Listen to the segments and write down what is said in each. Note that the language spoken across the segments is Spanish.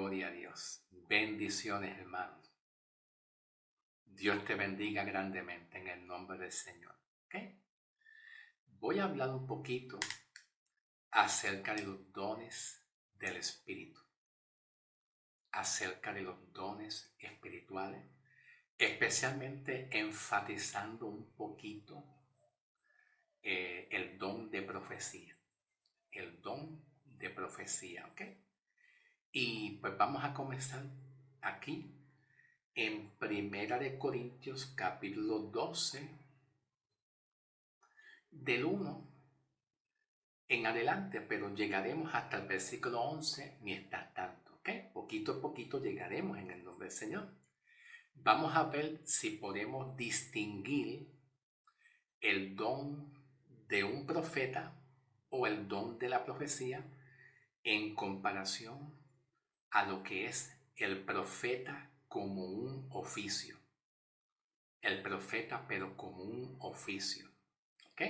Gloria a Dios. Bendiciones, hermanos. Dios te bendiga grandemente en el nombre del Señor. ¿Ok? Voy a hablar un poquito acerca de los dones del Espíritu. Acerca de los dones espirituales. Especialmente enfatizando un poquito el don de profecía. El don de profecía. ¿Ok? Y pues vamos a comenzar aquí. En Primera de Corintios capítulo 12, del 1 en adelante, pero llegaremos hasta el versículo 11, ni está tanto, ¿ok? Poquito a poquito llegaremos en el nombre del Señor. Vamos a ver si podemos distinguir el don de un profeta o el don de la profecía en comparación a lo que es el profeta como un oficio. El profeta, pero como un oficio. ¿Ok?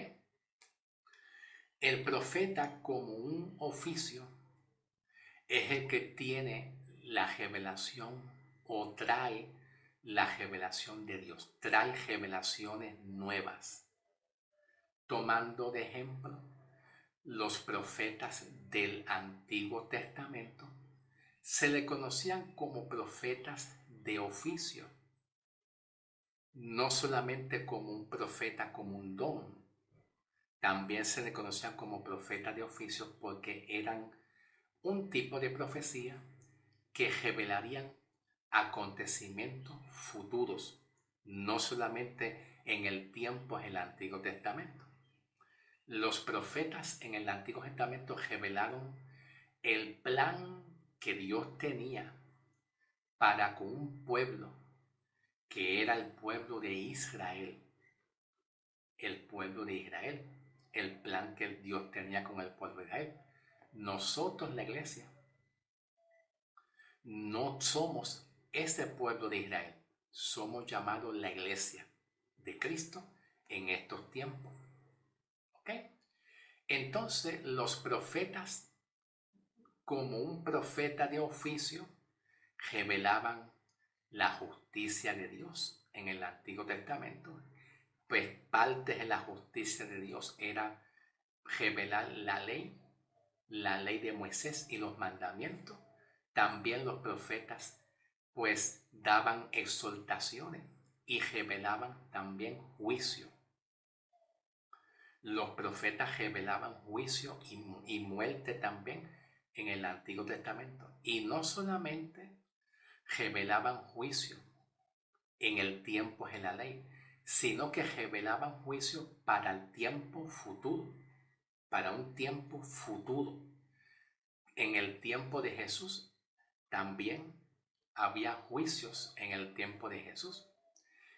El profeta como un oficio es el que tiene la revelación o trae la revelación de Dios. Trae revelaciones nuevas. Tomando de ejemplo los profetas del Antiguo Testamento, se le conocían como profetas de oficio. No solamente como un profeta como un don, también se le conocían como profetas de oficio porque eran un tipo de profecía que revelarían acontecimientos futuros, no solamente en el tiempo del Antiguo Testamento. Los profetas en el Antiguo Testamento revelaron el plan que Dios tenía para con un pueblo que era el pueblo de Israel. El pueblo de Israel. El plan que Dios tenía con el pueblo de Israel. Nosotros, la iglesia, no somos ese pueblo de Israel. Somos llamados la iglesia de Cristo en estos tiempos. ¿Ok? Entonces, los profetas, como un profeta de oficio, revelaban la justicia de Dios en el Antiguo Testamento. Pues parte de la justicia de Dios era revelar la ley de Moisés y los mandamientos. También los profetas pues daban exhortaciones y revelaban también juicio. Los profetas revelaban juicio y muerte también en el Antiguo Testamento. Y no solamente revelaban juicio en el tiempo de la ley, sino que revelaban juicio para el tiempo futuro, para un tiempo futuro. En el tiempo de Jesús también había juicios en el tiempo de Jesús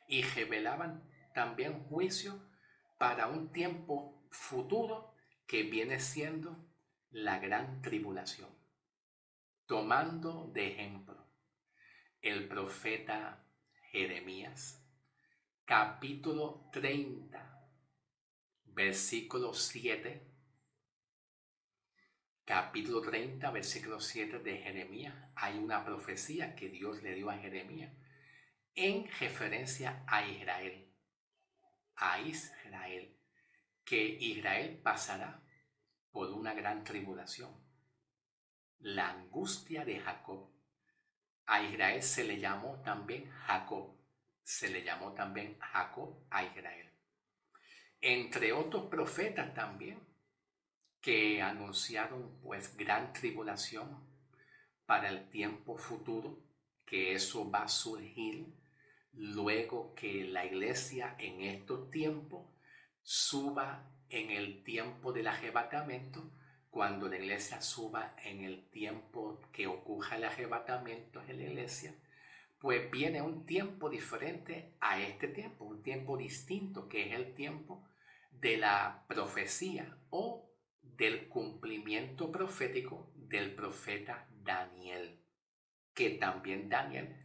y revelaban también juicio para un tiempo futuro que viene siendo la gran tribulación. Tomando de ejemplo el profeta Jeremías, capítulo 30, versículo 7. Capítulo 30, versículo 7 de Jeremías, hay una profecía que Dios le dio a Jeremías en referencia a Israel, que Israel pasará por una gran tribulación, la angustia de Jacob. A Israel se le llamó también Jacob, se le llamó también Jacob a Israel. Entre otros profetas también, que anunciaron pues gran tribulación para el tiempo futuro, que eso va a surgir luego que la iglesia en estos tiempos suba en el tiempo del arrebatamiento. Cuando la iglesia suba en el tiempo que ocurra el arrebatamiento en la iglesia, pues viene un tiempo diferente a este tiempo, un tiempo distinto, que es el tiempo de la profecía o del cumplimiento profético del profeta Daniel, que también Daniel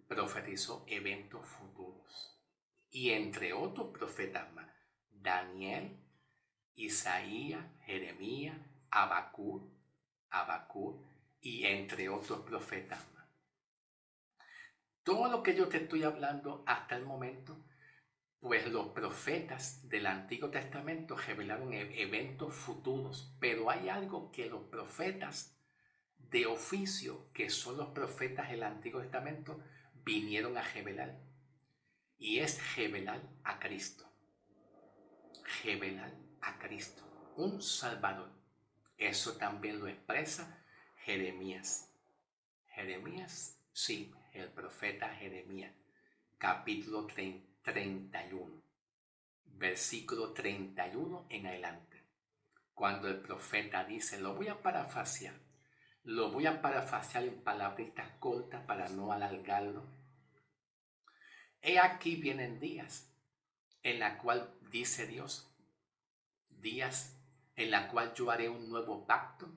profetizó eventos futuros. Y entre otros profetas más, Daniel, Isaías, Jeremías, Habacuc, y entre otros profetas más. Todo lo que yo te estoy hablando hasta el momento, pues los profetas del Antiguo Testamento revelaron eventos futuros, pero hay algo que los profetas de oficio, que son los profetas del Antiguo Testamento, vinieron a revelar, y es revelar a Cristo. Revelar a Cristo, un Salvador. Eso también lo expresa Jeremías. Jeremías, sí, el profeta Jeremías, capítulo 31, versículo 31 en adelante. Cuando el profeta dice, lo voy a parafrasear en palabritas cortas para no alargarlo. He aquí vienen días en la cual dice Dios, días en la cual yo haré un nuevo pacto.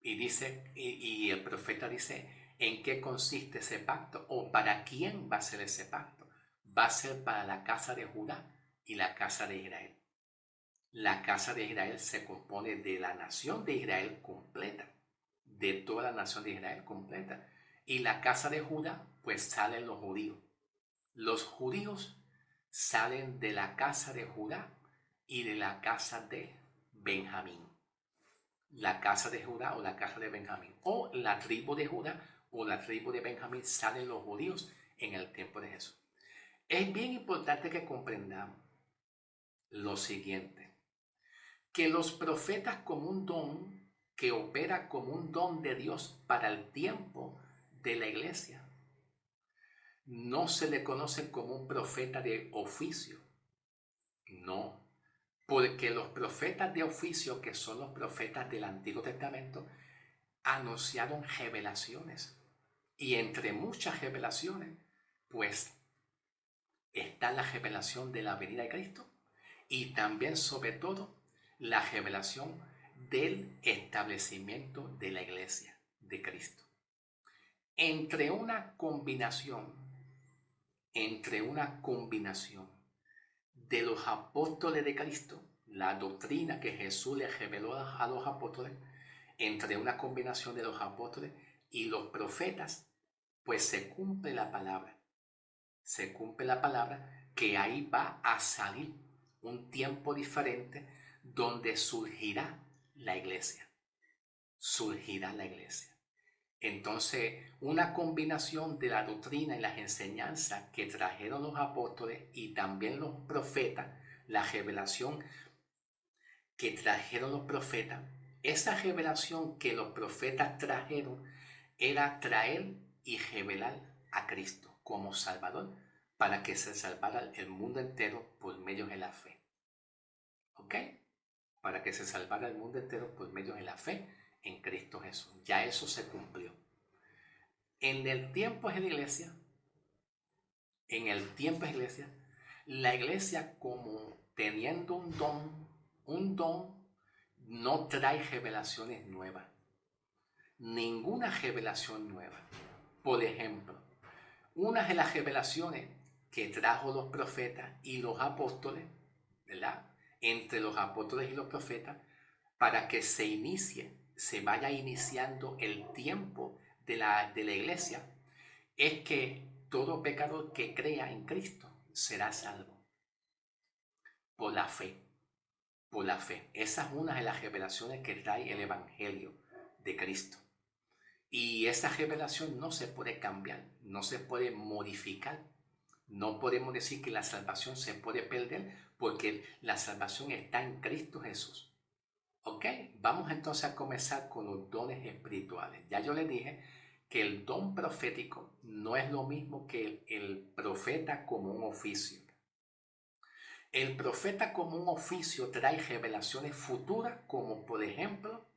Y dice, y el profeta dice, ¿en qué consiste ese pacto? ¿O para quién va a ser ese pacto? Va a ser para la casa de Judá y la casa de Israel. La casa de Israel se compone de la nación de Israel completa, de toda la nación de Israel completa. Y la casa de Judá, pues salen los judíos. Los judíos salen de la casa de Judá y de la casa de Benjamín. La casa de Judá o la casa de Benjamín, o la tribu de Judá o la tribu de Benjamín, salen los judíos en el tiempo de Jesús. Es bien importante que comprendamos lo siguiente, que los profetas como un don que opera como un don de Dios para el tiempo de la iglesia, no se le conoce como un profeta de oficio, no, porque los profetas de oficio, que son los profetas del Antiguo Testamento, anunciaron revelaciones. Y entre muchas revelaciones, pues está la revelación de la venida de Cristo y también, sobre todo, la revelación del establecimiento de la iglesia de Cristo. Entre una combinación de los apóstoles de Cristo, la doctrina que Jesús le reveló a los apóstoles, entre una combinación de los apóstoles y los profetas, pues se cumple la palabra. Se cumple la palabra que ahí va a salir un tiempo diferente donde surgirá la iglesia. Surgirá la iglesia. Entonces, una combinación de la doctrina y las enseñanzas que trajeron los apóstoles y también los profetas, la revelación que trajeron los profetas, esa revelación que los profetas trajeron era traer y revelar a Cristo como Salvador para que se salvara el mundo entero por medio de la fe. ¿Ok? Para que se salvara el mundo entero por medio de la fe en Cristo Jesús. Ya eso se cumplió. En el tiempo de la iglesia, la iglesia como teniendo un don no trae revelaciones nuevas. Ninguna revelación nueva. Por ejemplo, una de las revelaciones que trajo los profetas y los apóstoles, ¿verdad? Entre los apóstoles y los profetas, para que se vaya iniciando el tiempo de la iglesia, es que todo pecador que crea en Cristo será salvo por la fe. Por la fe. Esa es una de las revelaciones que trae el Evangelio de Cristo. Y esa revelación no se puede cambiar, no se puede modificar. No podemos decir que la salvación se puede perder porque la salvación está en Cristo Jesús. ¿Ok? Vamos entonces a comenzar con los dones espirituales. Ya yo les dije que el don profético no es lo mismo que el profeta como un oficio. El profeta como un oficio trae revelaciones futuras, como por ejemplo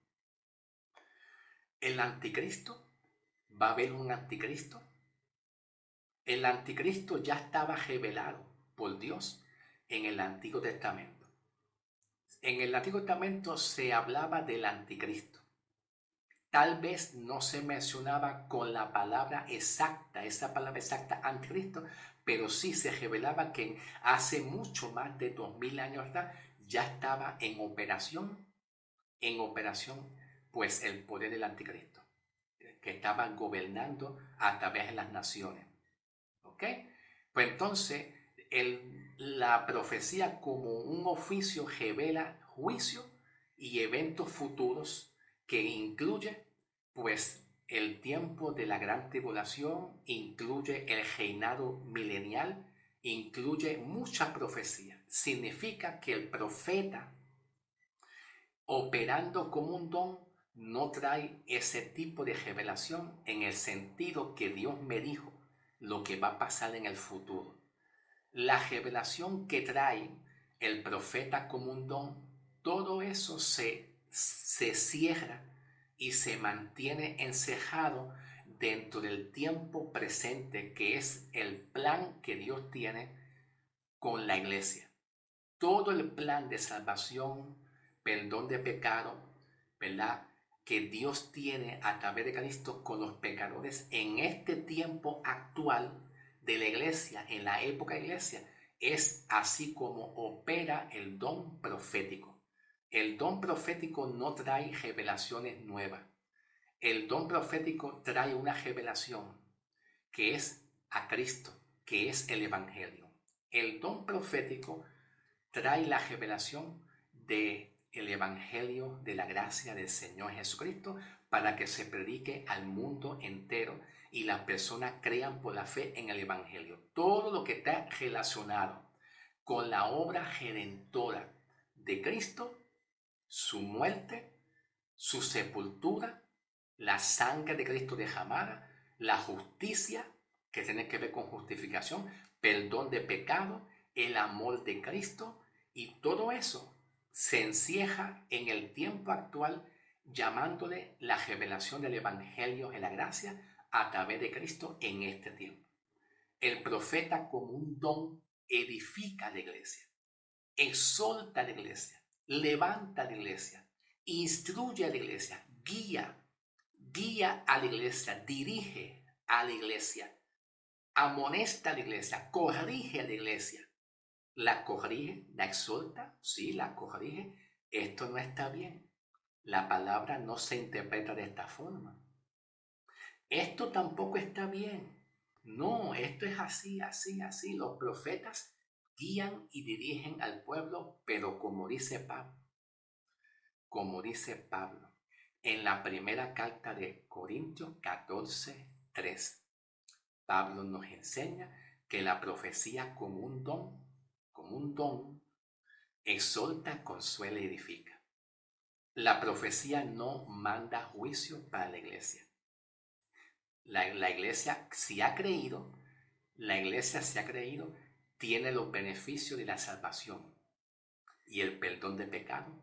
el anticristo. Va a haber un anticristo. El anticristo ya estaba revelado por Dios en el Antiguo Testamento. En el Antiguo Testamento se hablaba del anticristo. Tal vez no se mencionaba con la palabra exacta, esa palabra exacta, anticristo, pero sí se revelaba que hace mucho más de 2000 años atrás ya estaba en operación pues el poder del anticristo, que estaba gobernando a través de las naciones. ¿Ok? Pues entonces, la profecía como un oficio revela juicio y eventos futuros que incluye, pues, el tiempo de la gran tribulación, incluye el reinado milenial, incluye mucha profecía. Significa que el profeta, operando como un don, no trae ese tipo de revelación en el sentido que Dios me dijo lo que va a pasar en el futuro. La revelación que trae el profeta como un don, todo eso se cierra y se mantiene encerrado dentro del tiempo presente, que es el plan que Dios tiene con la iglesia. Todo el plan de salvación, perdón de pecado, ¿verdad? Que Dios tiene a través de Cristo con los pecadores en este tiempo actual de la iglesia, en la época de la iglesia, es así como opera el don profético. El don profético no trae revelaciones nuevas. El don profético trae una revelación que es a Cristo, que es el Evangelio. El don profético trae la revelación del Evangelio de la gracia del Señor Jesucristo para que se predique al mundo entero y las personas crean por la fe en el Evangelio. Todo lo que está relacionado con la obra redentora de Cristo, su muerte, su sepultura, la sangre de Cristo derramada, la justicia, que tiene que ver con justificación, perdón de pecado, el amor de Cristo, y todo eso se encierra en el tiempo actual, llamándole la revelación del Evangelio de la gracia a través de Cristo en este tiempo. El profeta como un don edifica la iglesia, exhorta a la iglesia, levanta a la iglesia, instruye a la iglesia, guía a la iglesia, dirige a la iglesia, amonesta a la iglesia, corrige a la iglesia. La corrige, la exhorta, sí, la corrige. Esto no está bien. La palabra no se interpreta de esta forma. Esto tampoco está bien. No, esto es así, así, así. Los profetas guían y dirigen al pueblo, pero como dice Pablo, en la primera carta de Corintios 14:3, Pablo nos enseña que la profecía como un don, exhorta, consuela y edifica. La profecía no manda juicio para la iglesia. La iglesia, si ha creído, tiene los beneficios de la salvación y el perdón de pecado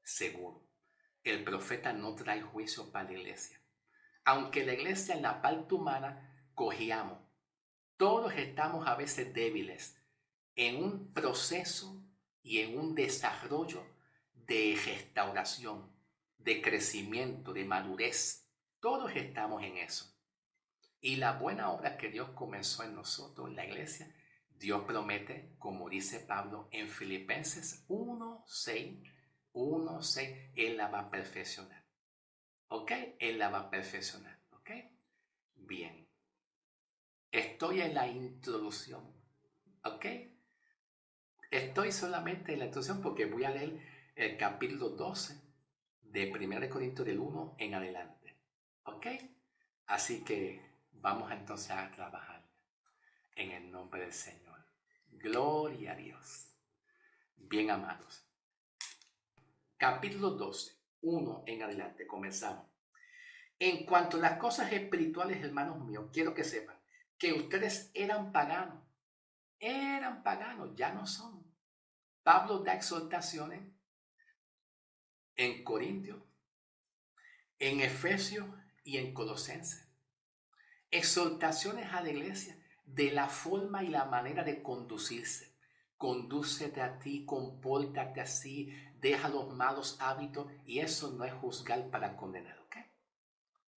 seguro. El profeta no trae juicio para la iglesia. Aunque la iglesia en la parte humana cojeamos, todos estamos a veces débiles en un proceso y en un desarrollo de restauración, de crecimiento, de madurez. Todos estamos en eso. Y la buena obra que Dios comenzó en nosotros, en la iglesia, Dios promete, como dice Pablo en Filipenses 1:6, Él la va a perfeccionar. ¿Ok? Él la va a perfeccionar. ¿Ok? Bien. Estoy en la introducción. ¿Ok? Estoy solamente en la introducción porque voy a leer el capítulo 12 de 1 Corintios del 1 en adelante. ¿Ok? Así que vamos entonces a trabajar en el nombre del Señor. Gloria a Dios. Bien, amados. Capítulo 12, 1 en adelante. Comenzamos. En cuanto a las cosas espirituales, hermanos míos, quiero que sepan que ustedes eran paganos, ya no son. Pablo da exhortaciones en Corintios, en Efesios y en Colosenses. Exhortaciones a la iglesia de la forma y la manera de conducirse. Condúcete a ti, compórtate así, deja los malos hábitos, y eso no es juzgar para condenar, ¿ok?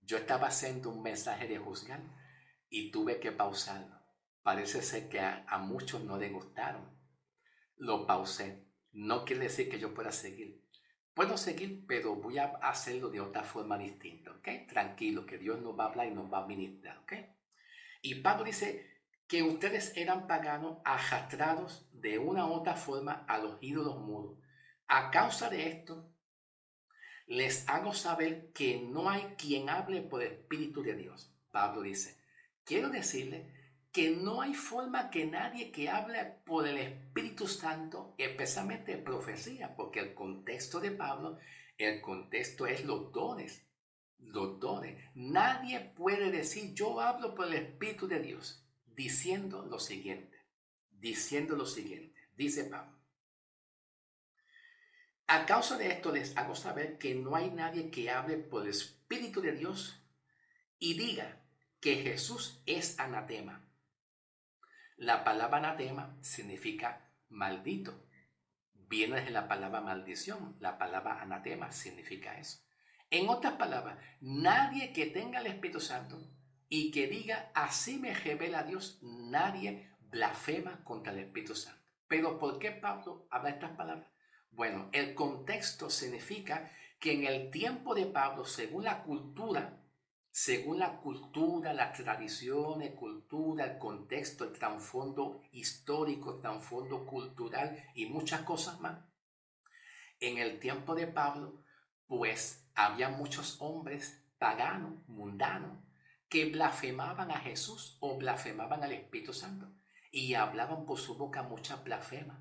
Yo estaba haciendo un mensaje de juzgar y tuve que pausarlo. Parece ser que a muchos no les gustaron. Lo pausé. No quiere decir que yo pueda seguir, Puedo seguir, pero voy a hacerlo de otra forma distinta, ¿ok? Tranquilo, que Dios nos va a hablar y nos va a ministrar, ¿ok? Y Pablo dice que ustedes eran paganos arrastrados de una u otra forma a los ídolos mudos. A causa de esto, les hago saber que no hay quien hable por el Espíritu de Dios. Pablo dice, quiero decirle que no hay forma que nadie que hable por el Espíritu Santo, especialmente de profecía, porque el contexto de Pablo, el contexto es los dones. Los dones. Nadie puede decir yo hablo por el Espíritu de Dios diciendo lo siguiente, dice Pablo. A causa de esto les hago saber que no hay nadie que hable por el Espíritu de Dios y diga que Jesús es anatema. La palabra anatema significa maldito. Viene de la palabra maldición. La palabra anatema significa eso. En otras palabras, nadie que tenga el Espíritu Santo y que diga así me revela Dios, nadie blasfema contra el Espíritu Santo. Pero ¿por qué Pablo habla estas palabras? Bueno, el contexto significa que en el tiempo de Pablo, según la cultura, las tradiciones, el contexto, el trasfondo histórico, el trasfondo cultural y muchas cosas más, en el tiempo de Pablo, pues había muchos hombres paganos, mundanos, que blasfemaban a Jesús o blasfemaban al Espíritu Santo y hablaban por su boca muchas blasfemas.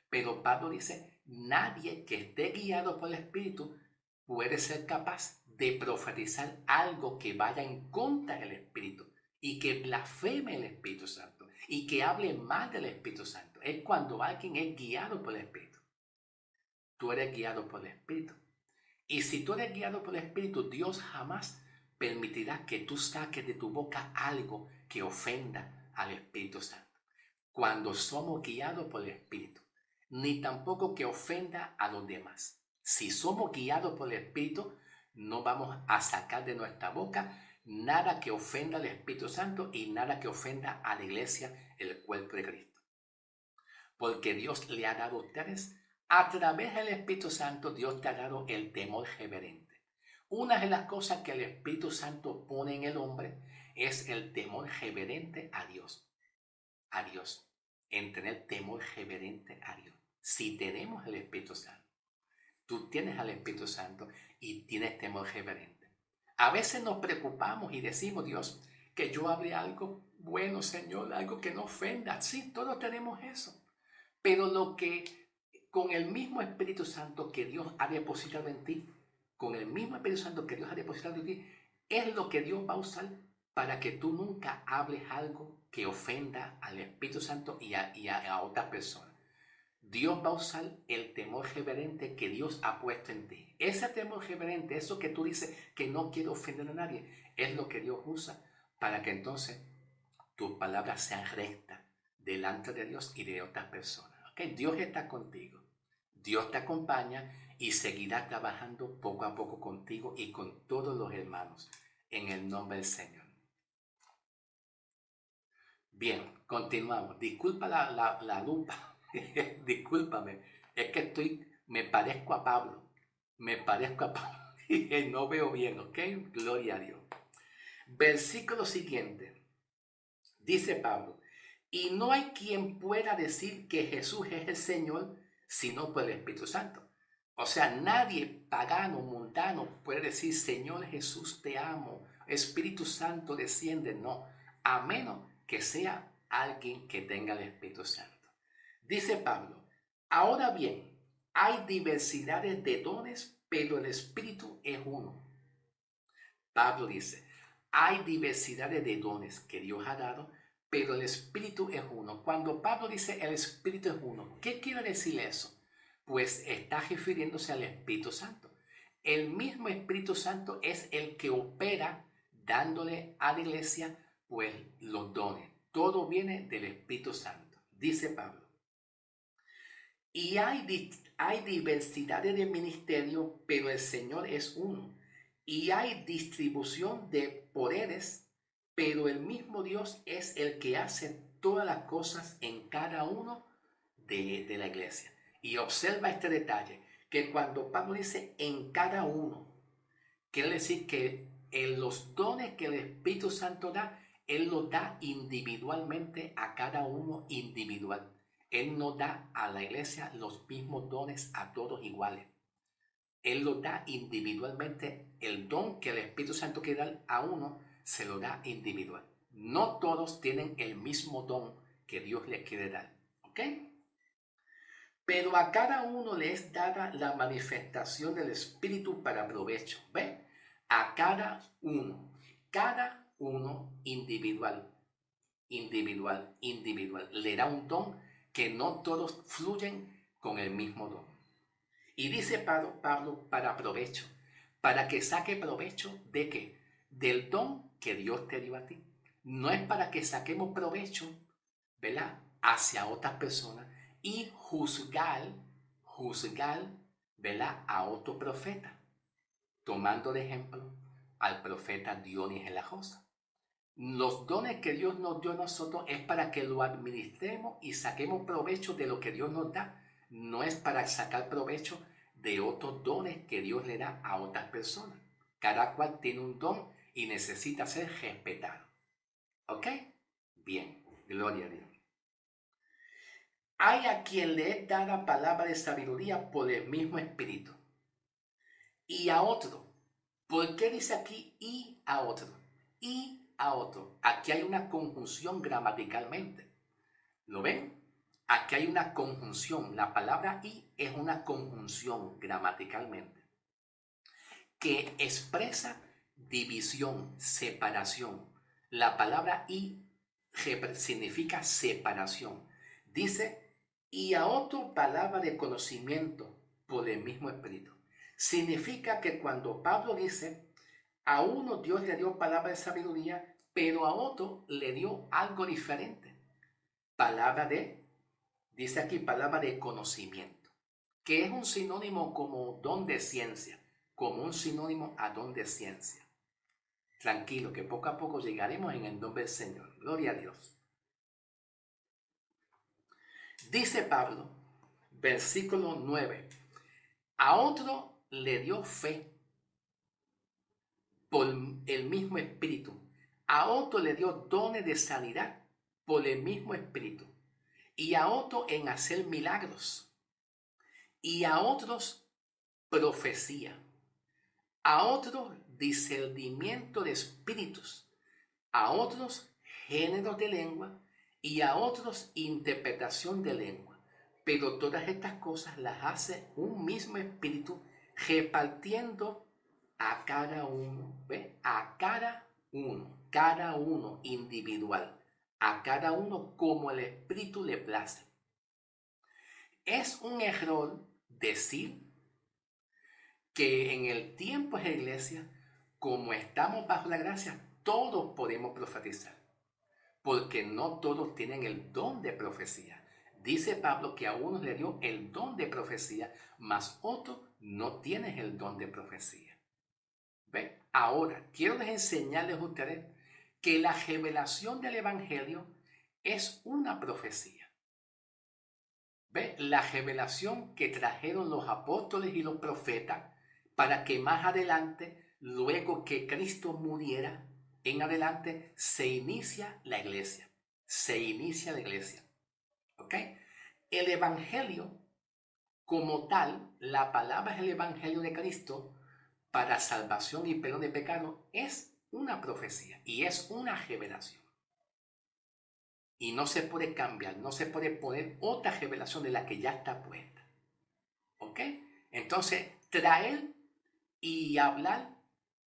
Pero Pablo dice, nadie que esté guiado por el Espíritu puede ser capaz de profetizar algo que vaya en contra del Espíritu y que blasfeme el Espíritu Santo y que hable mal del Espíritu Santo. Es cuando alguien es guiado por el Espíritu. Tú eres guiado por el Espíritu. Y si tú eres guiado por el Espíritu, Dios jamás permitirá que tú saques de tu boca algo que ofenda al Espíritu Santo. Cuando somos guiados por el Espíritu, ni tampoco que ofenda a los demás. Si somos guiados por el Espíritu, no vamos a sacar de nuestra boca nada que ofenda al Espíritu Santo y nada que ofenda a la iglesia, el cuerpo de Cristo. Porque Dios le ha dado a ustedes, a través del Espíritu Santo, Dios te ha dado el temor reverente. Una de las cosas que el Espíritu Santo pone en el hombre es el temor reverente a Dios. A Dios. En tener temor reverente a Dios. Si tenemos el Espíritu Santo, tú tienes al Espíritu Santo y tienes temor reverente. A veces nos preocupamos y decimos, Dios, que yo hable algo bueno, Señor, algo que no ofenda. Sí, todos tenemos eso. Pero lo que con el mismo Espíritu Santo que Dios ha depositado en ti, con el mismo Espíritu Santo que Dios ha depositado en ti, es lo que Dios va a usar para que tú nunca hables algo que ofenda al Espíritu Santo y a otras personas. Dios va a usar el temor reverente que Dios ha puesto en ti. Ese temor reverente, eso que tú dices que no quiero ofender a nadie, es lo que Dios usa para que entonces tus palabras sean rectas delante de Dios y de otras personas. ¿Okay? Dios está contigo. Dios te acompaña y seguirá trabajando poco a poco contigo y con todos los hermanos en el nombre del Señor. Bien, continuamos. Disculpa la lupa. Discúlpame. Es que me parezco a Pablo. Me parezco a Pablo. Y no veo bien, ¿ok? Gloria a Dios. Versículo siguiente. Dice Pablo, y no hay quien pueda decir que Jesús es el Señor sino por el Espíritu Santo. O sea, nadie pagano, mundano puede decir, Señor Jesús, te amo, Espíritu Santo desciende. No, a menos que sea alguien que tenga el Espíritu Santo. Dice Pablo, ahora bien, hay diversidades de dones, pero el Espíritu es uno. Pablo dice, hay diversidades de dones que Dios ha dado, pero el Espíritu es uno. Cuando Pablo dice el Espíritu es uno, ¿qué quiere decir eso? Pues está refiriéndose al Espíritu Santo. El mismo Espíritu Santo es el que opera dándole a la iglesia pues los dones. Todo viene del Espíritu Santo, dice Pablo. Y hay diversidades de ministerios, pero el Señor es uno. Y hay distribución de poderes, pero el mismo Dios es el que hace todas las cosas en cada uno de la iglesia. Y observa este detalle, que cuando Pablo dice en cada uno, quiere decir que en los dones que el Espíritu Santo da, Él los da individualmente a cada uno individual. Él no da a la iglesia los mismos dones a todos iguales. Él los da individualmente. El don que el Espíritu Santo quiere dar a uno, se lo da individual. No todos tienen el mismo don que Dios les quiere dar. ¿Ok? Pero a cada uno le es dada la manifestación del Espíritu para provecho. ¿Ve? A cada uno individual, individual, le da un don que no todos fluyen con el mismo don. Y dice Pablo para provecho, para que saque provecho de qué, del don que Dios te dio a ti. No es para que saquemos provecho, ¿verdad?, hacia otras personas y juzgar, ¿verdad?, a otro profeta, tomando de ejemplo al profeta Dionis en la Josa. Los dones que Dios nos dio a nosotros es para que lo administremos y saquemos provecho de lo que Dios nos da. No es para sacar provecho de otros dones que Dios le da a otras personas. Cada cual tiene un don y necesita ser respetado. ¿Ok? Bien, gloria a Dios. Hay a quien le es dada palabra de sabiduría por el mismo Espíritu. Y a otro. ¿Por qué dice aquí y a otro? Y a otro. Aquí hay una conjunción gramaticalmente. ¿Lo ven? Aquí hay una conjunción. La palabra y es una conjunción gramaticalmente que expresa división, separación. La palabra y significa separación. Dice, y a otro palabra de conocimiento por el mismo Espíritu. Significa que cuando Pablo dice, a uno Dios le dio palabra de sabiduría, pero a otro le dio algo diferente. Dice aquí, palabra de conocimiento, que es un sinónimo como don de ciencia, como un sinónimo a don de ciencia. Tranquilo, que poco a poco llegaremos en el nombre del Señor. Gloria a Dios. Dice Pablo, versículo 9, a otro le dio fe por el mismo Espíritu. A otro le dio dones de sanidad por el mismo Espíritu. Y a otro en hacer milagros. Y a otros profecía. A otros discernimiento de espíritus. A otros géneros de lengua. Y a otros interpretación de lengua. Pero todas estas cosas las hace un mismo Espíritu, repartiendo a cada uno, ¿ve? A cada uno individual, a cada uno como el Espíritu le place. Es un error decir que en el tiempo de la iglesia, como estamos bajo la gracia, todos podemos profetizar, porque no todos tienen el don de profecía. Dice Pablo que a unos le dio el don de profecía, mas otros no tienen el don de profecía. ¿Ve? Ahora, quiero enseñarles a ustedes que la revelación del Evangelio es una profecía. ¿Ve? La revelación que trajeron los apóstoles y los profetas para que más adelante, luego que Cristo muriera, en adelante se inicia la iglesia. Se inicia la iglesia. ¿Ok? El Evangelio, como tal, la palabra es el Evangelio de Cristo para salvación y perdón de pecado, es una profecía y es una revelación. Y no se puede cambiar, no se puede poner otra revelación de la que ya está puesta. ¿Ok? Entonces, traer y hablar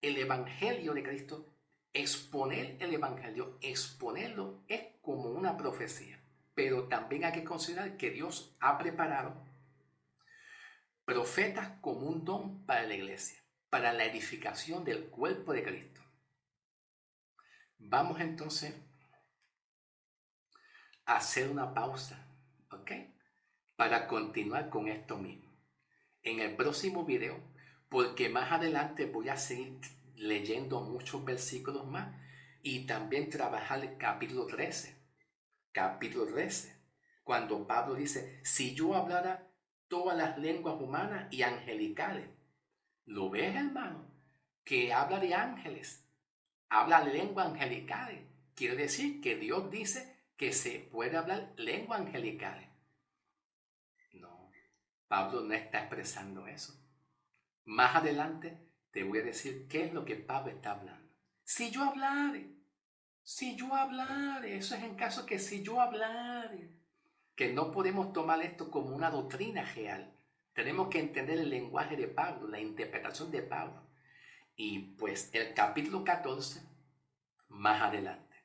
el Evangelio de Cristo, exponer el Evangelio, exponerlo es como una profecía. Pero también hay que considerar que Dios ha preparado profetas como un don para la iglesia, para la edificación del cuerpo de Cristo. Vamos entonces a hacer una pausa, ¿ok? Para continuar con esto mismo. En el próximo video, porque más adelante voy a seguir leyendo muchos versículos más y también trabajar el capítulo 13. Capítulo 13. Cuando Pablo dice, si yo hablara todas las lenguas humanas y angelicales. ¿Lo ves, hermano? Que habla de ángeles, habla de lenguas angelicales. Quiere decir que Dios dice que se puede hablar lenguas angelicales. No, Pablo no está expresando eso. Más adelante te voy a decir qué es lo que Pablo está hablando. Si yo hablare, eso es en caso que si yo hablare, que no podemos tomar esto como una doctrina real. Tenemos que entender el lenguaje de Pablo, la interpretación de Pablo. Y pues el capítulo 14, más adelante.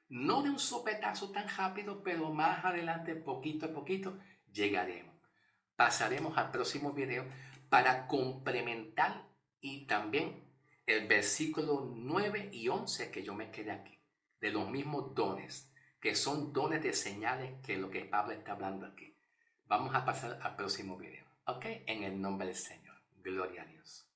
No de un sopetazo tan rápido, pero más adelante, poquito a poquito, llegaremos. Pasaremos al próximo video para complementar y también el versículo 9 y 11 que yo me quedé aquí, de los mismos dones, que son dones de señales que lo que Pablo está hablando aquí. Vamos a pasar al próximo video, ¿ok? En el nombre del Señor. Gloria a Dios.